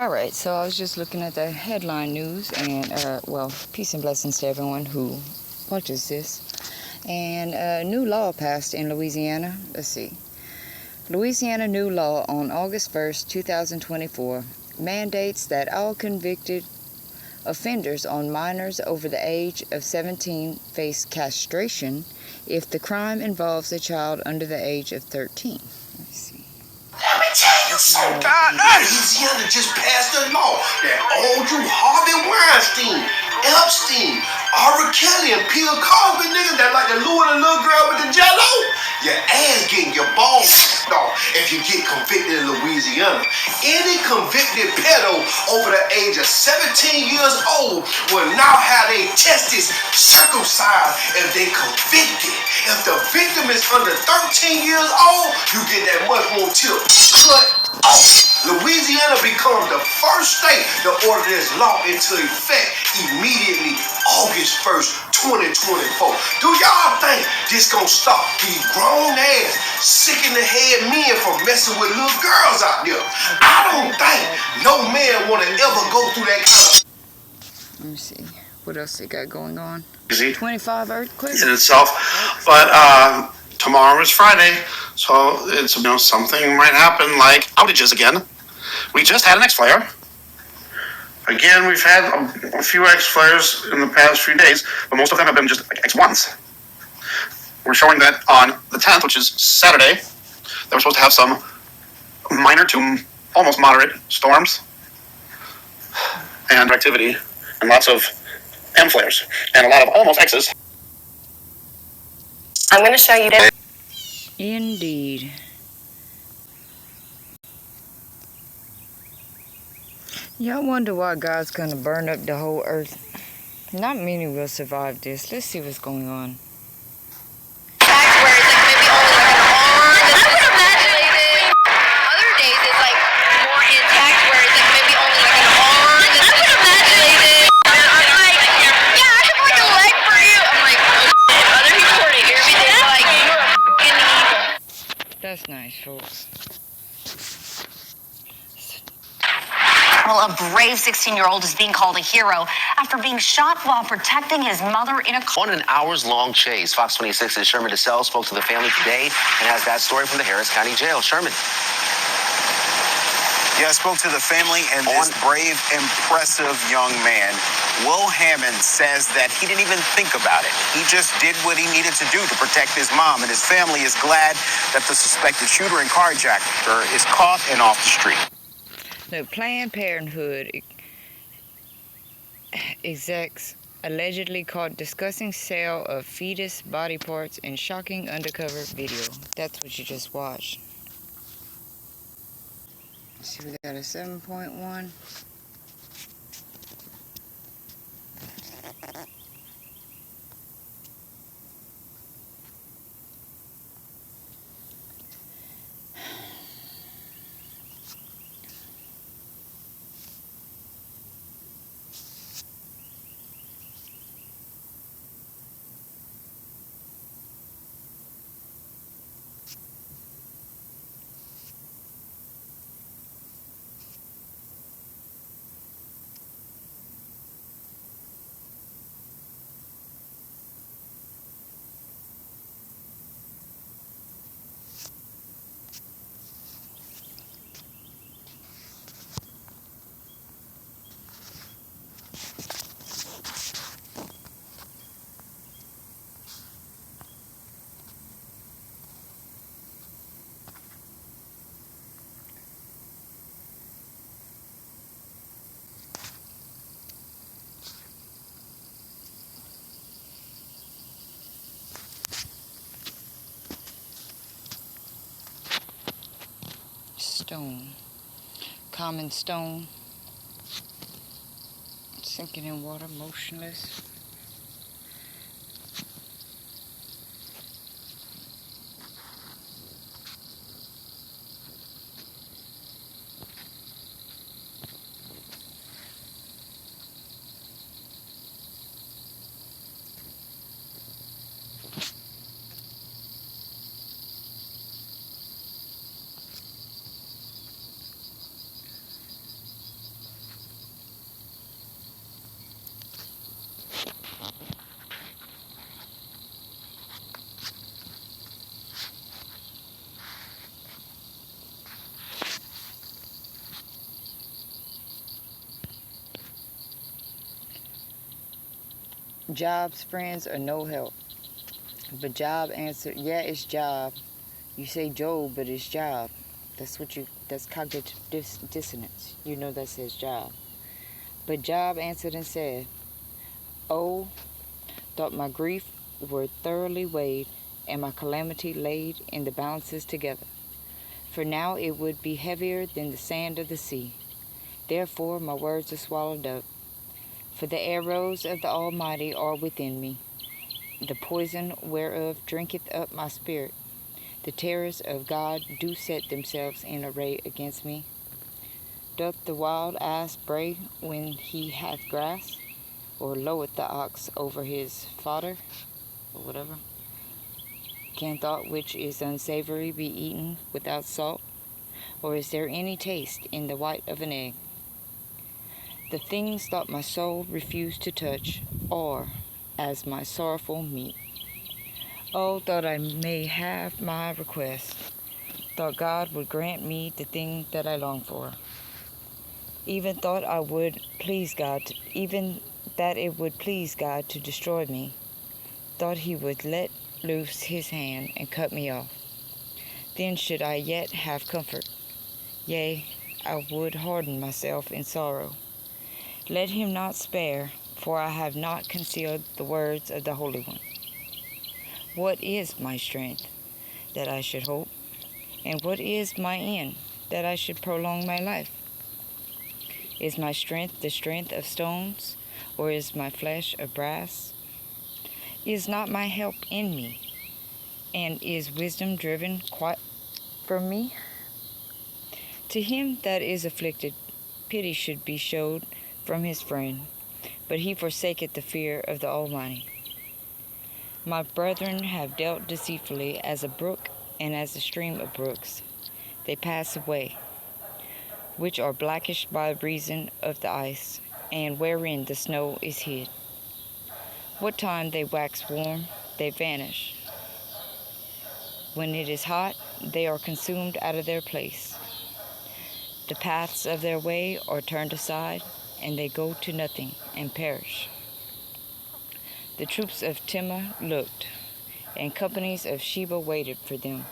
Alright, so I was just looking at the headline news, and, well, peace and blessings to everyone who watches this. And a new law passed in Louisiana. Let's see. Louisiana new law on August 1st, 2024 mandates that all convicted offenders on minors over the age of 17 face castration if the crime involves a child under the age of 13. Let's see. Let me tell you something. Louisiana just passed a law that old Drew Harvey Weinstein, Epstein, R. Kelly, and Bill Cosby niggas that like the little girl with the jello, your ass getting your balls off if you get convicted in Louisiana. Any convicted pedo over the age of 17 years old will now have their testes circumcised if they convicted. If the victim is under 13 years old, you get that much more tip cut off. Louisiana becomes the first state to order this law into effect immediately August 1st, 2024. Do y'all think this gonna stop these grown ass, sick in the head men from messing with little girls out there? I don't think no man wanna ever go through that kind of. Let me see. What else they got going on? 25 earthquakes in itself, but tomorrow is Friday, so it's something might happen like outages again. We just had an X flare. Again, we've had a few X flares in the past few days, but most of them have been just like X1s. We're showing that on the 10th, which is Saturday, that we're supposed to have some minor to almost moderate storms and activity and lots of M flares and a lot of almost X's. I'm going to show you this. Indeed. Y'all wonder why God's gonna burn up the whole earth? Not many will survive this. Let's see what's going on. That's nice, folks. Well, a brave 16-year-old is being called a hero after being shot while protecting his mother in a car. On an hours-long chase, Fox 26's Sherman DeSalle spoke to the family today and has that story from the Harris County Jail. Sherman. Yeah, I spoke to the family and this brave, impressive young man. Will Hammond says that he didn't even think about it. He just did what he needed to do to protect his mom, and his family is glad that the suspected shooter and carjacker is caught and off the street. The Planned Parenthood execs allegedly caught discussing sale of fetus body parts in shocking undercover video. That's what you just watched. Let's see, we got a 7.1. Stone. Common stone. Sinking in water, motionless. Job's friends are no help. But Job answered, yeah, it's Job. You say Job, but it's Job. That's cognitive dissonance. You know that says Job. But Job answered and said, Oh, thought my grief were thoroughly weighed, and my calamity laid in the balances together. For now it would be heavier than the sand of the sea. Therefore my words are swallowed up. For the arrows of the Almighty are within me. The poison whereof drinketh up my spirit. The terrors of God do set themselves in array against me. Doth the wild ass bray when he hath grass? Or loweth the ox over his fodder? Or whatever. Can thought which is unsavory be eaten without salt? Or is there any taste in the white of an egg? The things that my soul refused to touch are as my sorrowful meat. Oh, thought I may have my request. Thought God would grant me the thing that I long for. Even thought I would please God, even that it would please God to destroy me. Thought he would let loose his hand and cut me off. Then should I yet have comfort. Yea, I would harden myself in sorrow. Let him not spare, for I have not concealed the words of the Holy One. What is my strength, that I should hope? And what is my end, that I should prolong my life? Is my strength the strength of stones, or is my flesh of brass? Is not my help in me, and is wisdom driven quite from me? To him that is afflicted, pity should be showed from his friend, but he forsaketh the fear of the Almighty. My brethren have dealt deceitfully as a brook and as a stream of brooks. They pass away, which are blackish by reason of the ice, and wherein the snow is hid. What time they wax warm, they vanish. When it is hot, they are consumed out of their place. The paths of their way are turned aside, and they go to nothing and perish. The troops of Timnah looked, and companies of Sheba waited for them.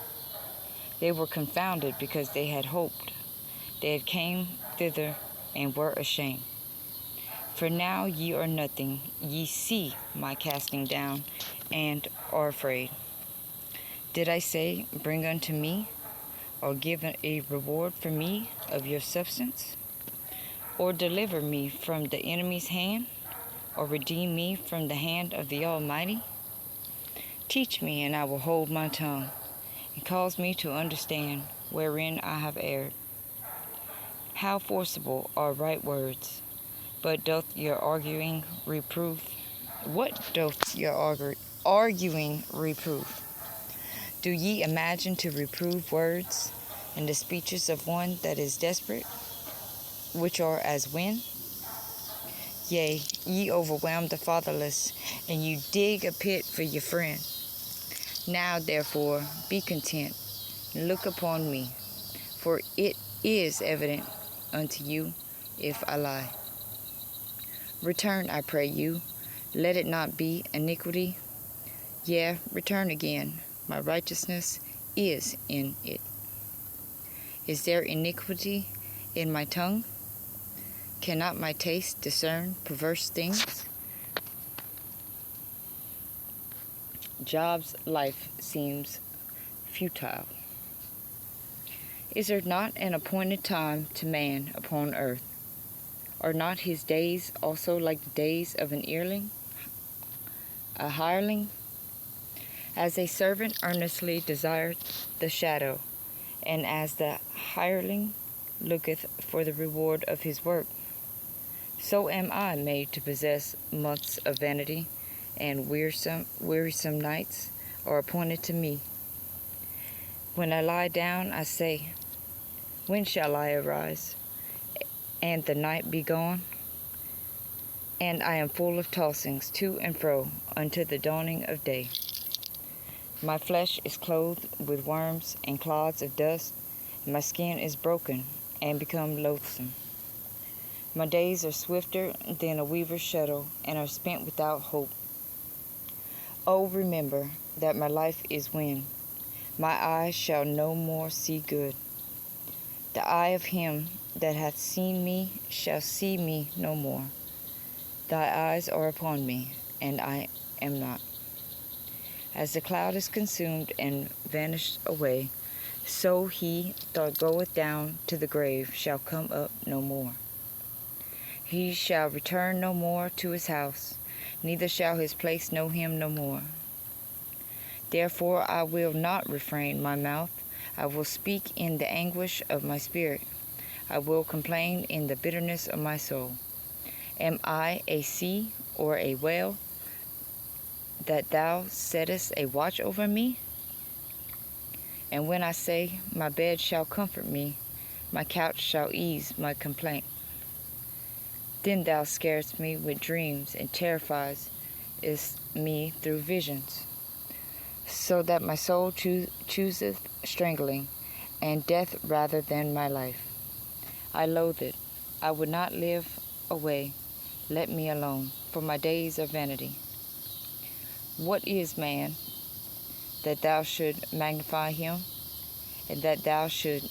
They were confounded because they had hoped. They had came thither and were ashamed. For now ye are nothing, ye see my casting down, and are afraid. Did I say, Bring unto me, or give a reward for me of your substance? Or deliver me from the enemy's hand, or redeem me from the hand of the Almighty? Teach me, and I will hold my tongue, and cause me to understand wherein I have erred. How forcible are right words, but doth your arguing reprove? What doth your arguing reprove? Do ye imagine to reprove words, and the speeches of one that is desperate, which are as wind? Yea, ye overwhelm the fatherless, and you dig a pit for your friend. Now, therefore, be content, and look upon me, for it is evident unto you if I lie. Return, I pray you, let it not be iniquity. Yea, return again, my righteousness is in it. Is there iniquity in my tongue? Cannot my taste discern perverse things? Job's life seems futile. Is there not an appointed time to man upon earth? Are not his days also like the days of an a hireling? As a servant earnestly desireth the shadow, and as the hireling looketh for the reward of his work, so am I made to possess months of vanity, and wearisome nights are appointed to me. When I lie down, I say, When shall I arise, and the night be gone? And I am full of tossings to and fro unto the dawning of day. My flesh is clothed with worms and clods of dust, and my skin is broken and become loathsome. My days are swifter than a weaver's shuttle, and are spent without hope. Oh, remember that my life is when my eyes shall no more see good. The eye of him that hath seen me shall see me no more. Thy eyes are upon me, and I am not. As the cloud is consumed and vanished away, so he that goeth down to the grave shall come up no more. He shall return no more to his house, neither shall his place know him no more. Therefore I will not refrain my mouth. I will speak in the anguish of my spirit. I will complain in the bitterness of my soul. Am I a sea or a whale, that thou settest a watch over me? And when I say, my bed shall comfort me, my couch shall ease my complaint, then thou scarest me with dreams and terrifiest me through visions, so that my soul chooseth strangling and death rather than my life. I loathe it. I would not live away. Let me alone, for my days are vanity. What is man, that thou should magnify him, and that thou shouldest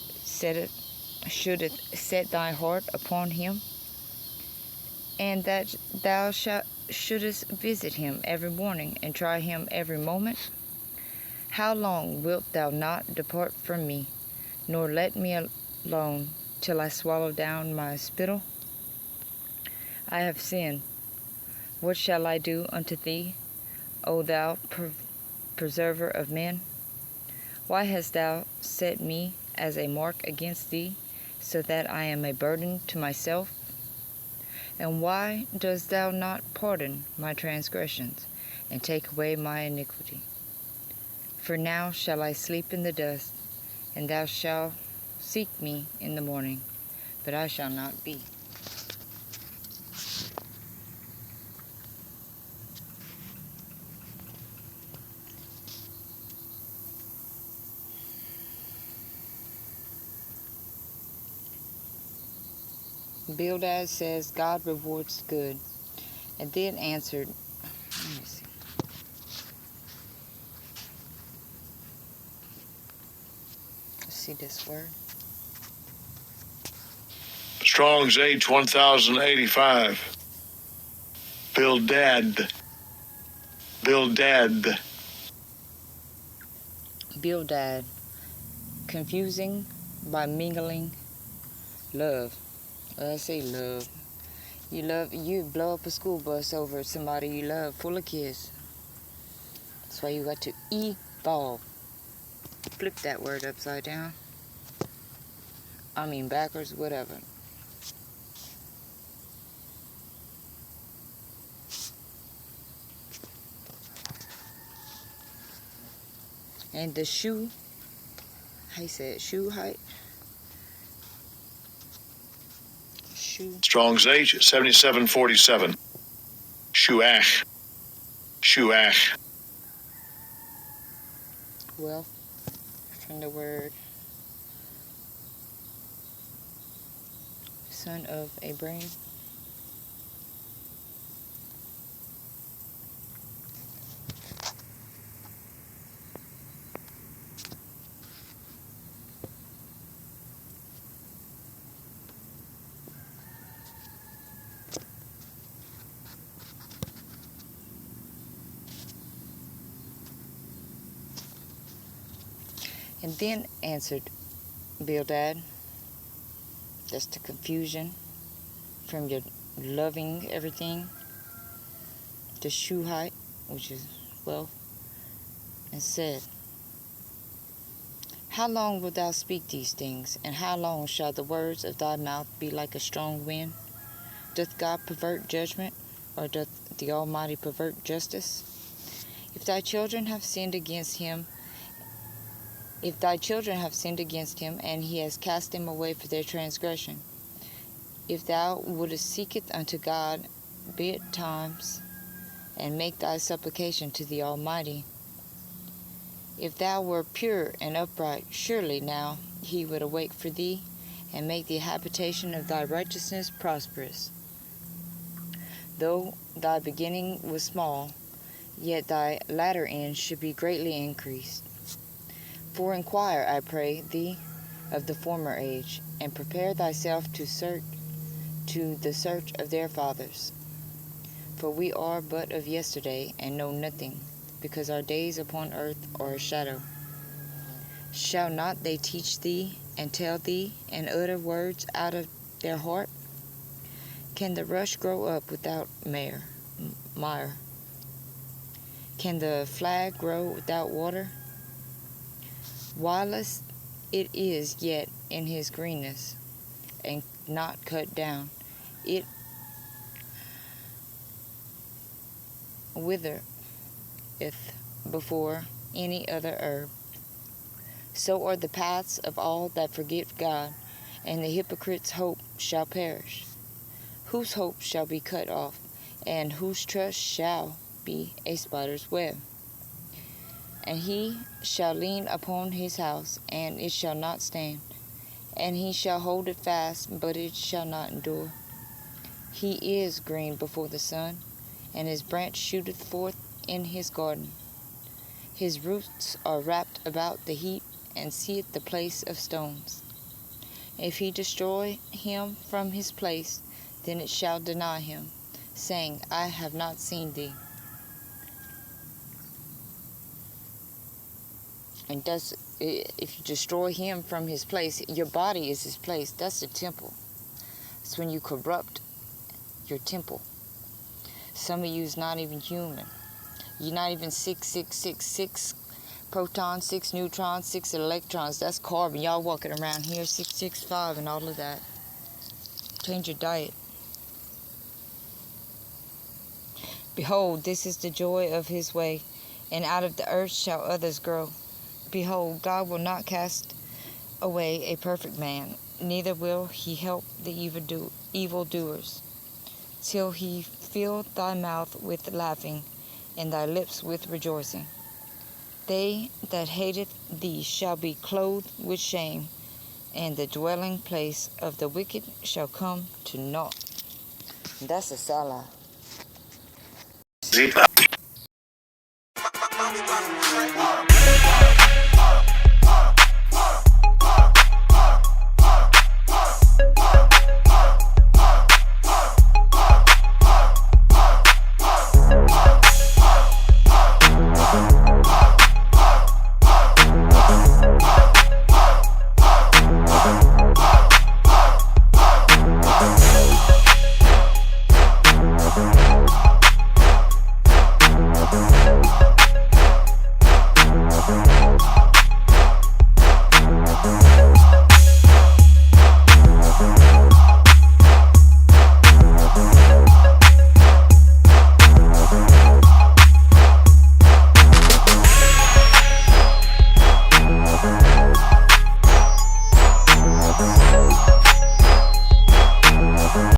set thy heart upon him, and that thou shouldest visit him every morning, and try him every moment? How long wilt thou not depart from me, nor let me alone till I swallow down my spittle? I have sinned. What shall I do unto thee, O thou preserver of men? Why hast thou set me as a mark against thee, so that I am a burden to myself? And why dost thou not pardon my transgressions, and take away my iniquity? For now shall I sleep in the dust, and thou shalt seek me in the morning, but I shall not be. Bildad says, God rewards good, and then answered, let me see. Let's see this word. Strong's H 1085. Bildad. Bildad, confusing by mingling love. I say love. You blow up a school bus over somebody you love, full of kids. That's why you got to evolve. Flip that word upside down. I mean backwards, whatever. And the shoe, how you say it, shoe height? Strong's H 7747. Shuach. Well, from the word son of Abraham. And then answered Bildad, that's the confusion from your loving everything, the Shuhite, which is wealth, and said, how long wilt thou speak these things, and how long shall the words of thy mouth be like a strong wind? Doth God pervert judgment, or doth the Almighty pervert justice? If thy children have sinned against him, and he has cast them away for their transgression, if thou wouldest seek it unto God betimes, and make thy supplication to the Almighty, if thou were pure and upright, surely now he would awake for thee, and make the habitation of thy righteousness prosperous. Though thy beginning was small, yet thy latter end should be greatly increased. For inquire, I pray thee, of the former age, and prepare thyself to the search of their fathers. For we are but of yesterday, and know nothing, because our days upon earth are a shadow. Shall not they teach thee, and tell thee, and utter words out of their heart? Can the rush grow up without mire? Can the flag grow without water? Whilst it is yet in his greenness, and not cut down, it withereth before any other herb. So are the paths of all that forget God, and the hypocrite's hope shall perish. Whose hope shall be cut off, and whose trust shall be a spider's web. And he shall lean upon his house, and it shall not stand. And he shall hold it fast, but it shall not endure. He is green before the sun, and his branch shooteth forth in his garden. His roots are wrapped about the heap, and seeth the place of stones. If he destroy him from his place, then it shall deny him, saying, I have not seen thee. And thus, if you destroy him from his place, your body is his place. That's the temple. It's when you corrupt your temple. Some of you is not even human. You're not even 6 protons, 6 neutrons, 6 electrons. That's carbon. Y'all walking around here 665 and all of that. Change your diet. Behold, this is the joy of his way, and out of the earth shall others grow. Behold, God will not cast away a perfect man, neither will he help the evildoers, till he fill thy mouth with laughing, and thy lips with rejoicing. They that hateth thee shall be clothed with shame, and the dwelling place of the wicked shall come to naught. That's a salah.